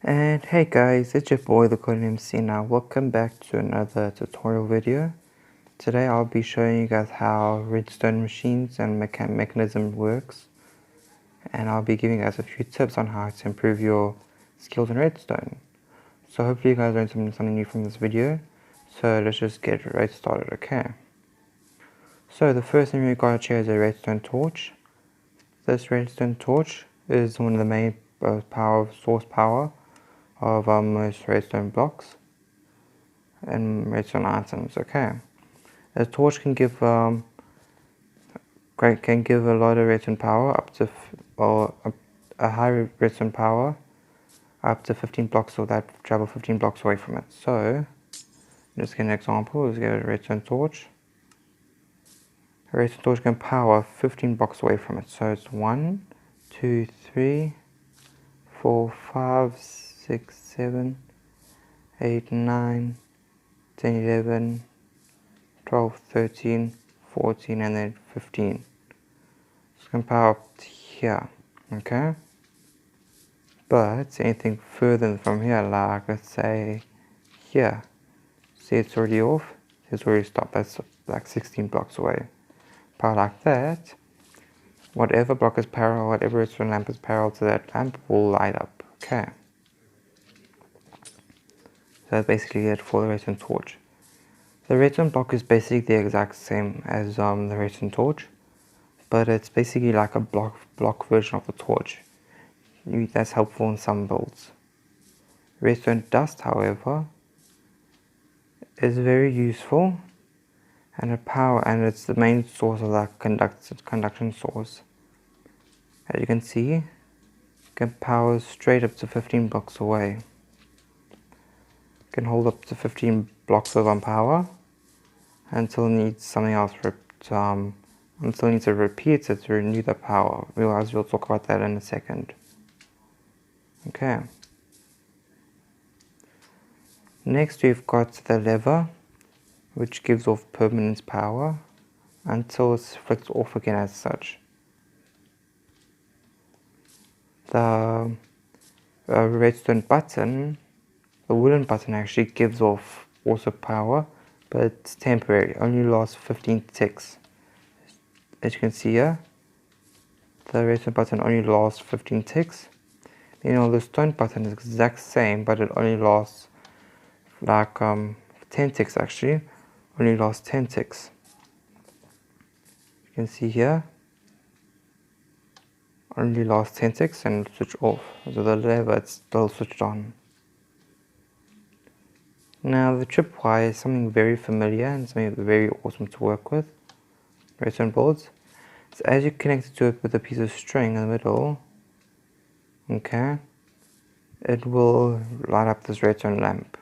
And hey guys, it's your boy TheGuardianMC. Now welcome back to another tutorial video. Today I'll be showing you guys how redstone machines and mechanism works, and I'll be giving you guys a few tips on how to improve your skills in redstone. So hopefully you guys learned something new from this video. So let's just get right started, okay? So the first thing we've got here is a redstone torch. This redstone torch is one of the main source power of most redstone blocks and redstone items. Okay, a torch can give a lot of redstone power up to a high redstone power up to 15 blocks, or that travel 15 blocks away from it. So let's get an example. Let's get a redstone torch. A redstone torch can power 15 blocks away from it. So it's 1, 2, 3, 4, 5, 6, 7, 8, 9, 10, 11, 12, 13, 14, and then 15. So it can power up to here, okay? But anything further from here, like let's say here, see it's already off, it's already stopped, that's like 16 blocks away. Power like that, whatever block is parallel, whatever redstone lamp is parallel to that lamp will light up, okay? So that's basically it for the redstone torch. The redstone block is basically the exact same as the redstone torch, but it's basically like a block version of the torch. That's helpful in some builds. Redstone dust, however, is very useful, and it's the main source of that conduction source. As you can see, it can power straight up to 15 blocks away. It can hold up to 15 blocks of power until it needs something else until it needs to repeat it to renew the power. We'll talk about that in a second. Okay. Next we've got the lever, which gives off permanent power until it's flicked off again as such. The redstone button, the wooden button, actually gives off also power, but it's temporary, only lasts 15 ticks. As you can see here, the redstone button only lasts 15 ticks. You know, the stone button is the exact same, but it only lasts like 10 ticks actually, only lasts 10 ticks. You can see here, only lasts 10 ticks and switch off. So the lever, it's still switched on. Now the tripwire is something very familiar and something very awesome to work with. Redstone boards. So as you connect it to it with a piece of string in the middle, okay, it will light up this redstone lamp.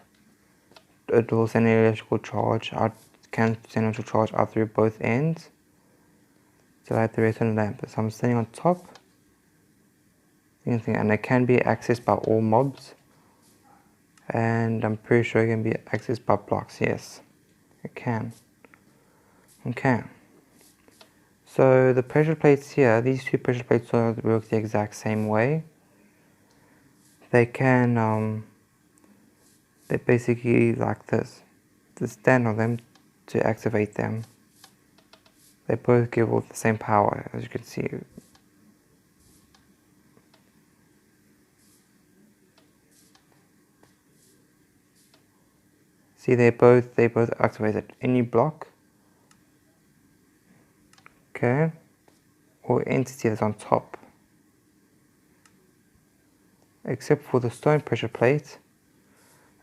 It will send an electrical charge out, can send electrical charge out through both ends to light the redstone lamp. So I'm standing on top, and it can be accessed by all mobs, and I'm pretty sure it can be accessed by blocks. Yes, it can. Okay. So the pressure plates here, these two pressure plates work the exact same way. They can, they're basically like this. To stand on them to activate them. They both give off the same power, as you can see. See, they both activate at any block, okay, or entity that's on top. Except for the stone pressure plate,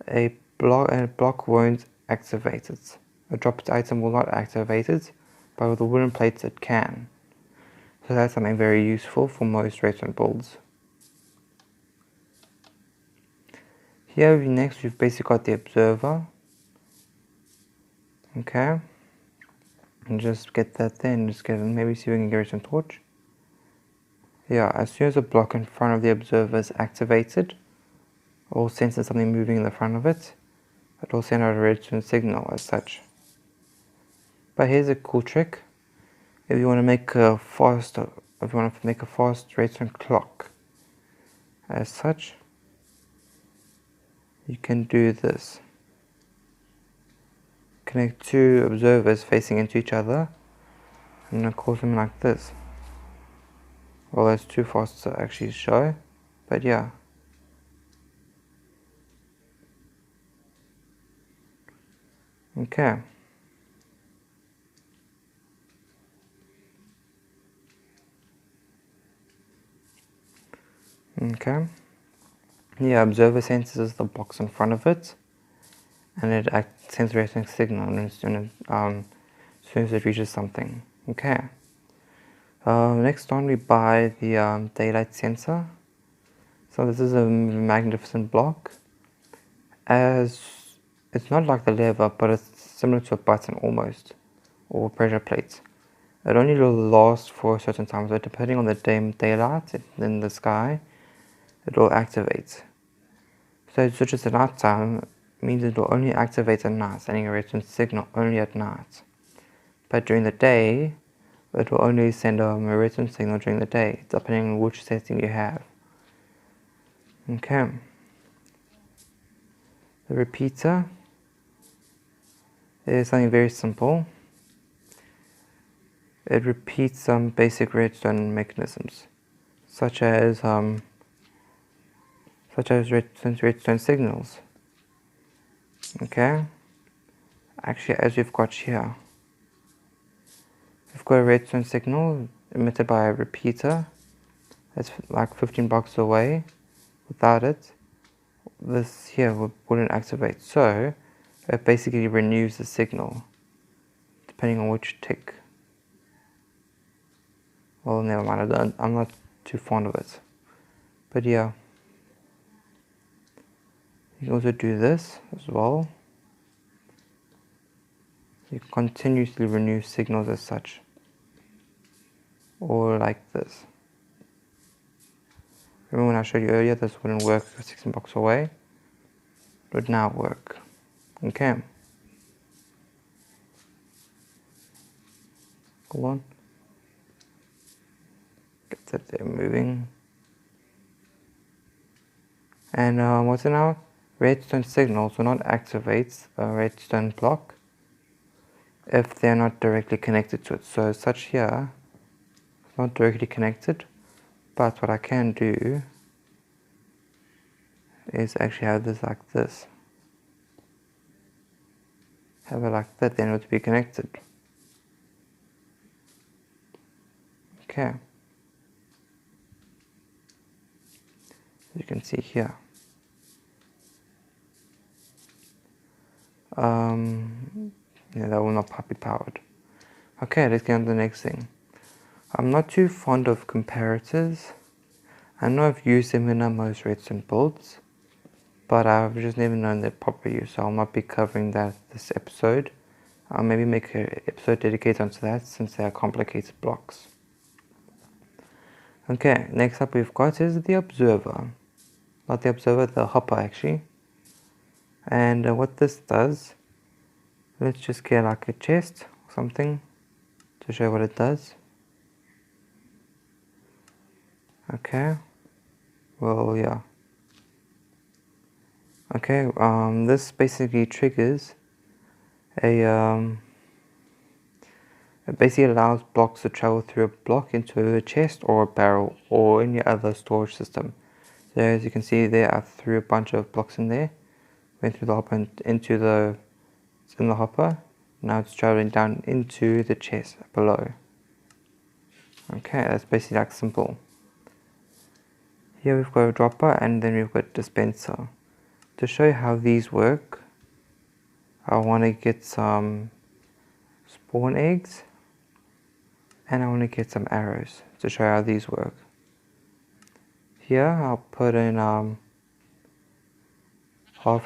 a block won't activate it. A dropped item will not activate it, but with the wooden plates it can. So that's something very useful for most redstone builds. Here next we've basically got the observer. Okay. And just get that there and just maybe see if we can get a redstone torch. Yeah, as soon as a block in front of the observer is activated, or senses something moving in the front of it, it will send out a redstone signal as such. But here's a cool trick. If you want to make a fast redstone clock as such, you can do this. Connect two observers facing into each other, and I'll call them like this. Well, that's too fast to actually show, but yeah. Okay. Okay. Yeah, observer senses the box in front of it, and it sends a resonant signal as soon as it reaches something. Okay. Next on we buy the daylight sensor. So this is a magnificent block. As it's not like the lever, but it's similar to a button almost, or pressure plate. It only will last for a certain time, so depending on the daylight in the sky, it will activate. So it switches to night time, means it will only activate at night, sending a redstone signal only at night. But during the day, it will only send a redstone signal during the day, depending on which setting you have. Okay. The repeater is something very simple. It repeats some basic redstone mechanisms, such as redstone signals. Okay. Actually, as we've got here, we've got a redstone signal emitted by a repeater that's like 15 blocks away. Without it, this here wouldn't activate. So it basically renews the signal depending on which tick. Well, never mind, I'm not too fond of it. But yeah. You can also do this as well. You continuously renew signals as such. Or like this. Remember when I showed you earlier this wouldn't work 16 blocks away? It would now work. Okay. Hold on. Get that there moving. And what's it now? Redstone signals will not activate a redstone block if they're not directly connected to it. So such here, it's not directly connected, but what I can do is actually have this like this. Have it like that, then it would be connected. Okay. You can see here. Yeah, that will not be powered. Okay, let's get on to the next thing. I'm not too fond of comparators. I know I've used them in most redstone builds, but I've just never known their proper use, so I'll not be covering that this episode. I'll maybe make an episode dedicated onto that since they are complicated blocks. Okay, next up we've got is the observer. Not the observer, the hopper actually. And what this does, let's just get like a chest or something to show what it does. Okay, well yeah. Okay, this basically triggers it basically allows blocks to travel through a block into a chest or a barrel or any other storage system. So as you can see there, I threw a bunch of blocks in there, went through the hopper and it's in the hopper. Now it's traveling down into the chest below. Okay, that's basically like simple. Here we've got a dropper and then we've got a dispenser. To show you how these work, I want to get some spawn eggs and I want to get some arrows to show how these work. Here I'll put in half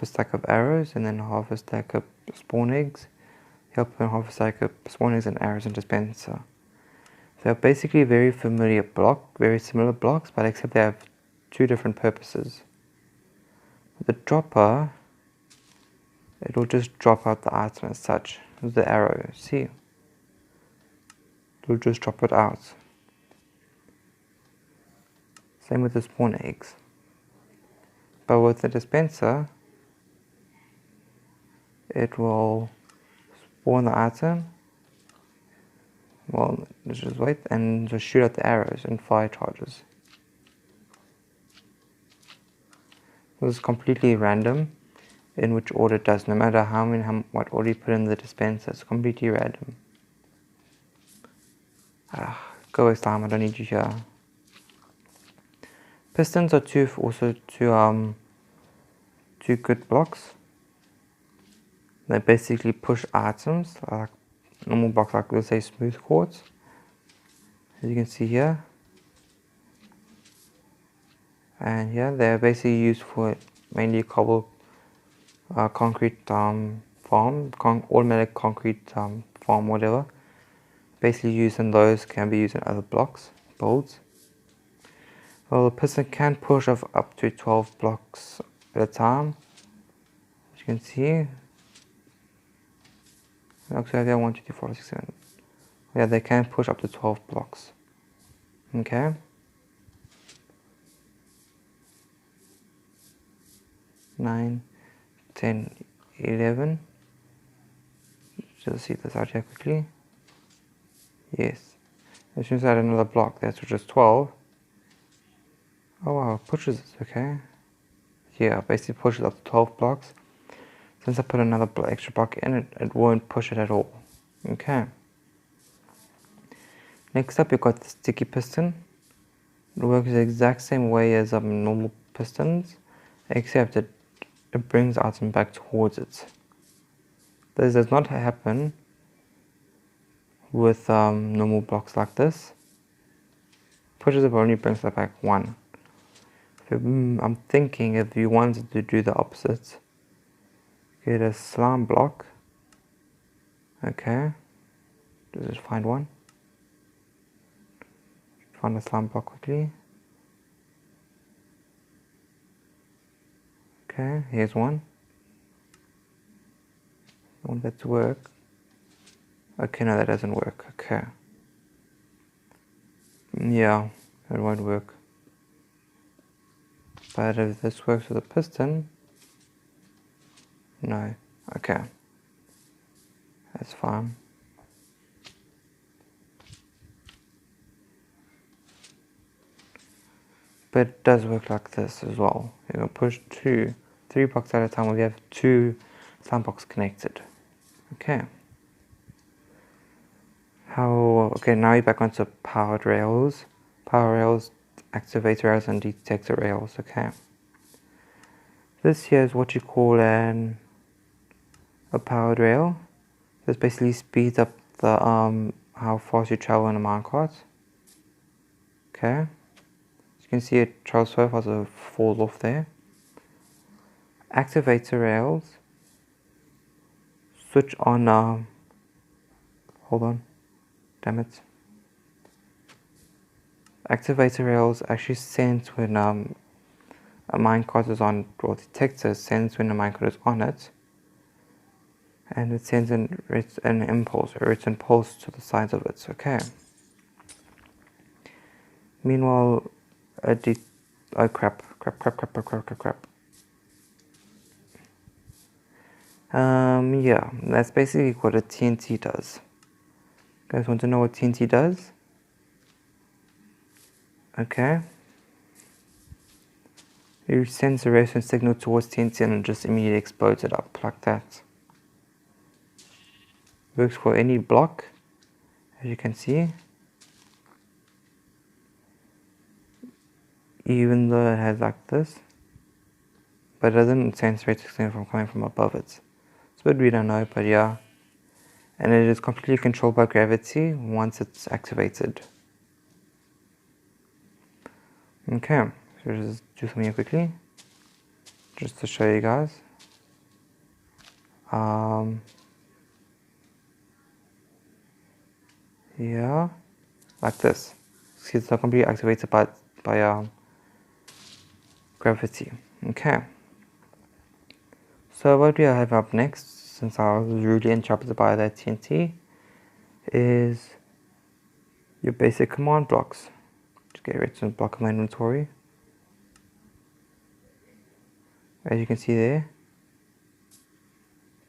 a stack of arrows and then half a stack of spawn eggs. Here I'll put in half a stack of spawn eggs and arrows and dispenser. They're basically very familiar very similar blocks, but except they have two different purposes. With the dropper, it will just drop out the item as such. With the arrow, see? It will just drop it out. Same with the spawn eggs. But with the dispenser, it will spawn the item. Well, let's just wait and just shoot at the arrows and fire charges. This is completely random in which order it does, no matter what order you put in the dispenser. It's completely random. Go away, slime, I don't need you here. Pistons are two good blocks. They basically push items like normal blocks, like let's say smooth quartz, as you can see here. And yeah, they're basically used for mainly concrete automatic concrete farm, whatever. Basically used in those, can be used in other blocks, builds. Well, the piston can push of up to 12 blocks at a time, as you can see. Actually, 1, 2, 3, 4, 5, 6, 7. Yeah, they can push up to 12 blocks. Okay. 9, 10, 11. Just see this out here quickly. Yes. As soon as I add another block, that's just 12. Oh wow, it pushes it, okay. Yeah, basically pushes up to 12 blocks. Since I put another extra block in, it won't push it at all. Okay. Next up, you've got the sticky piston. It works the exact same way as normal pistons, except it brings the item back towards it. This does not happen with normal blocks like this. Pushes it, but only brings it back 1. I'm thinking if you wanted to do the opposite, get a slime block. Okay, just find one. Find a slime block quickly. Okay, here's one. I want that to work. Okay, no, that doesn't work. Okay. Yeah, it won't work. But if this works with a piston, no. Okay. That's fine. But it does work like this as well. You can push 3 blocks at a time. We have 2 slime blocks connected. Okay. Okay, now you're back onto powered rails. Power rails, activator rails, and detector rails. Okay. This here is what you call a powered rail. This basically speeds up the how fast you travel in a minecart. Okay. As you can see, it travels so fast it falls off there. Activator rails switch on. Hold on. Damn it. Activator rails actually sense when a minecart is on, or detector sense when a minecart is on it, and it sends an impulse, or it's impulse to the sides of it. Okay. Meanwhile, oh crap. Yeah, that's basically what a TNT does. You guys want to know what TNT does? Okay. You send the redstone signal towards TNT and it just immediately explodes it up like that. Works for any block, as you can see. Even though it has like this, but it doesn't sense redstone signal from coming from above it. It's a bit we don't know, but yeah. And it is completely controlled by gravity once it's activated. Okay, so just do something here quickly, just to show you guys. Yeah, like this. See, it's not completely activated by gravity. Okay. So what we have up next, since I was rudely interrupted by that TNT, is your basic command blocks. Just get rid of the block of my inventory. As you can see there,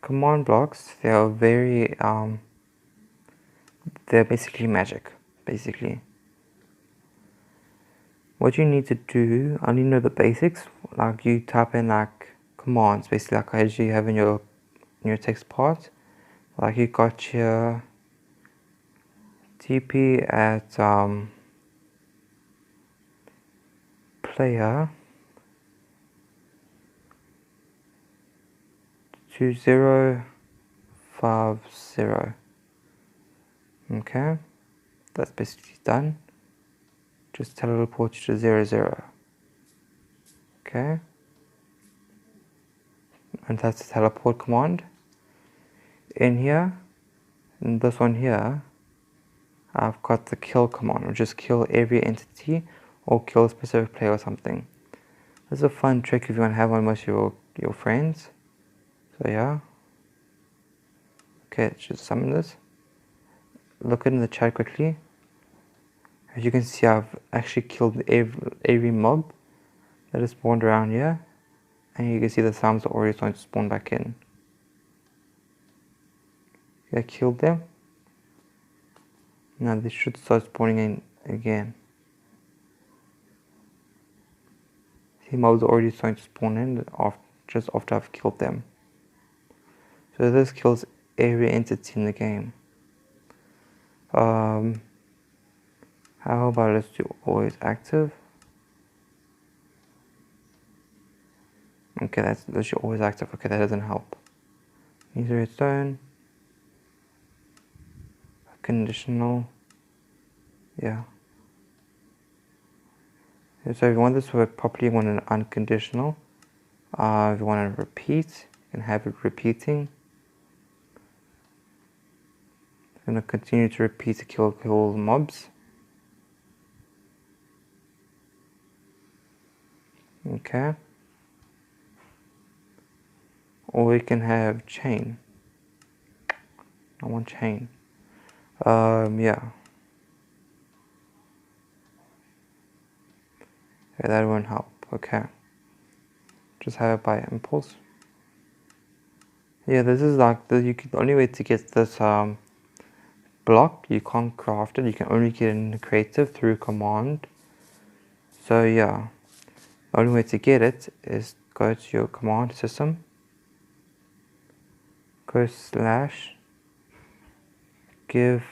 command blocks, they are very, they're basically magic, basically. What you need to do, I need to know the basics, like you type in like commands, basically like as you have in your text part, like you got here, TP at player 2050. Okay, that's basically done. Just teleport to 00. Okay, and that's the teleport command. In here, in this one here, I've got the kill command, which is kill every entity or kill a specific player or something. This is a fun trick if you want to have one with your friends. So yeah. Okay, let's just summon this. Look in the chat quickly. As you can see, I've actually killed every mob that is spawned around here. And you can see the sounds are already starting to spawn back in. I killed them. Now they should start spawning in again. See, mobs are already starting to spawn in just after I've killed them. So this kills every entity in the game. How about let's do always active. Okay, that's literally always active. Okay, that doesn't help. Use redstone. Conditional. Yeah. So if you want this to work properly, you want an unconditional. If you want to repeat, you can have it repeating. It's going to continue to repeat to kill mobs. Okay. Or we can have chain. I want chain. Yeah. Okay, that won't help. Okay. Just have it by impulse. Yeah, this is like the only way to get this block. You can't craft it. You can only get it in creative through command. So yeah, the only way to get it is go to your command system. Go / give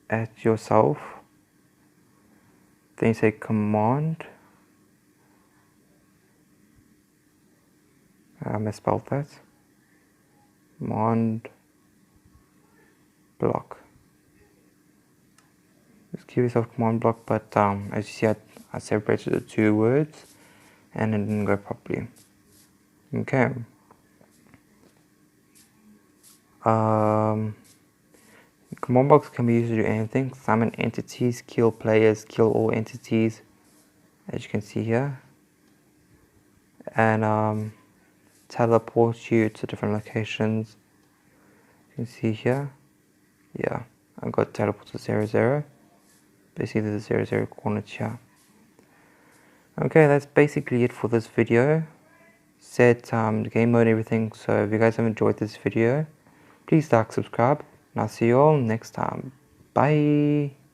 at yourself. Then you say command. I misspelled that. Command block. Just give yourself command block, but as you see, I separated the two words and it didn't go properly. Okay. Command blocks can be used to do anything. Summon entities, kill players, kill all entities, as you can see here. And teleport you to different locations. You can see here. Yeah, I got teleport to 00. Basically the 00 coordinates here. Okay, that's basically it for this video. Set the game mode and everything. So if you guys have enjoyed this video, please like, subscribe, and I'll see you all next time. Bye.